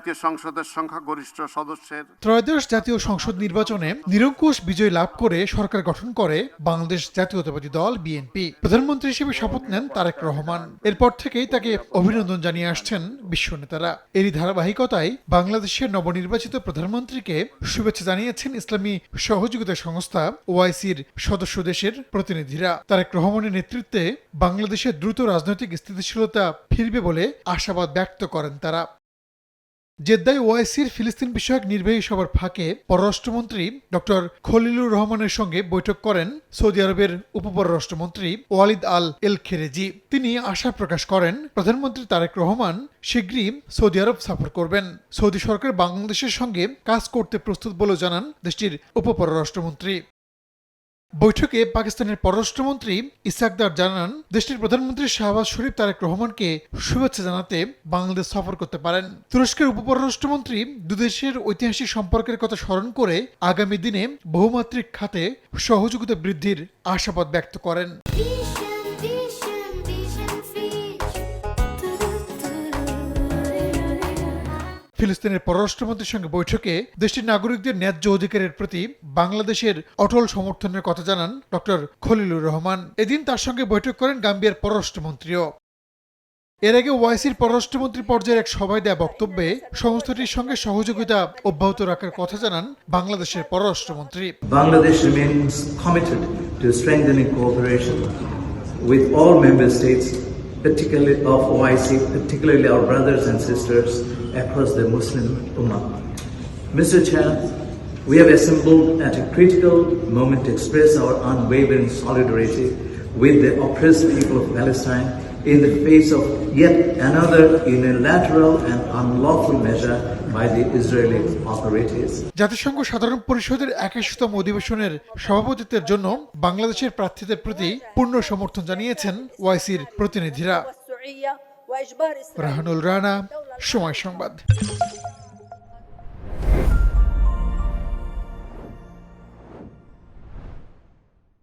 সংসদের সংখ্যাগরিষ্ঠ সদস্যের ত্রয়োদশ জাতীয় সংসদ নির্বাচনে নিরঙ্কুশ বিজয় লাভ করে সরকার গঠন করে বাংলাদেশ জাতীয়তাবাদী দল বিএনপি। প্রধানমন্ত্রী হিসেবে শপথ নেন তারেক রহমান। এরপর থেকেই তাকে অভিনন্দন জানিয়ে আসছেন বিশ্ব নেতারা। এরই ধারাবাহিকতায় বাংলাদেশের নবনির্বাচিত প্রধানমন্ত্রীকে শুভেচ্ছা জানিয়েছেন ইসলামী সহযোগিতা সংস্থা ওআইসির সদস্য দেশের প্রতিনিধিরা। তারেক রহমানের নেতৃত্বে বাংলাদেশের দ্রুত রাজনৈতিক স্থিতিশীলতা ফিরবে বলে আশাবাদ ব্যক্ত করেন তারা। জেদ্দায় ওআইসির ফিলিস্তিন বিষয়ক নির্বাহী সভার ফাঁকে পররাষ্ট্রমন্ত্রী ডক্টর খলিলুর রহমানের সঙ্গে বৈঠক করেন সৌদি আরবের উপপররাষ্ট্রমন্ত্রী ওয়ালিদ আল এল খেরেজি। তিনি আশা প্রকাশ করেন প্রধানমন্ত্রী তারেক রহমান শীঘ্রই সৌদি আরব সফর করবেন। সৌদি সরকার বাংলাদেশের সঙ্গে কাজ করতে প্রস্তুত বলে জানান দেশটির উপপররাষ্ট্রমন্ত্রী। বৈঠকে পাকিস্তানের পররাষ্ট্রমন্ত্রী ইসাকদার জানান, দেশটির প্রধানমন্ত্রী শাহবাজ শরীফ তারেক রহমানকে শুভেচ্ছা জানাতে বাংলাদেশ সফর করতে পারেন। তুরস্কের উপপররাষ্ট্রমন্ত্রী দুদেশের ঐতিহাসিক সম্পর্কের কথা স্মরণ করে আগামী দিনে বহুমাত্রিক খাতে সহযোগিতা বৃদ্ধির আশাবাদ ব্যক্ত করেন। ফিলিস্তিনের পররাষ্ট্রমন্ত্রীর সঙ্গে বৈঠকে দেশটির নাগরিকদের ন্যায্য অধিকারের প্রতি বাংলাদেশের অটল সমর্থনের কথা জানান ডক্টর খলিলুর রহমান। এদিন তার সঙ্গে বৈঠক করেন গাম্বিয়ার পররাষ্ট্রমন্ত্রীও। এর আগে ওআইসির পররাষ্ট্রমন্ত্রী পর্যায়ের এক সভায় দেয়া বক্তব্যে সংস্থাটির সঙ্গে সহযোগিতা অব্যাহত রাখার কথা জানান বাংলাদেশের পররাষ্ট্রমন্ত্রী। Bangladesh remains committed to strengthening cooperation with all member states, particularly of OIC, particularly our brothers and sisters across the Muslim Ummah. Mr. Chair, we have assembled at a critical moment to express our unwavering solidarity with the oppressed people of Palestine in the face of yet another unilateral and unlawful measure by the Israeli authorities. জাতিসংঘ সাধারণ পরিষদের 81তম অধিবেশনের সভাপতিত্বের জন্য বাংলাদেশের প্রার্থীদের প্রতি পূর্ণ সমর্থন জানিয়েছেন ওআইসির প্রতিনিধিরা। রাহানুল রানা, সময় সংবাদ।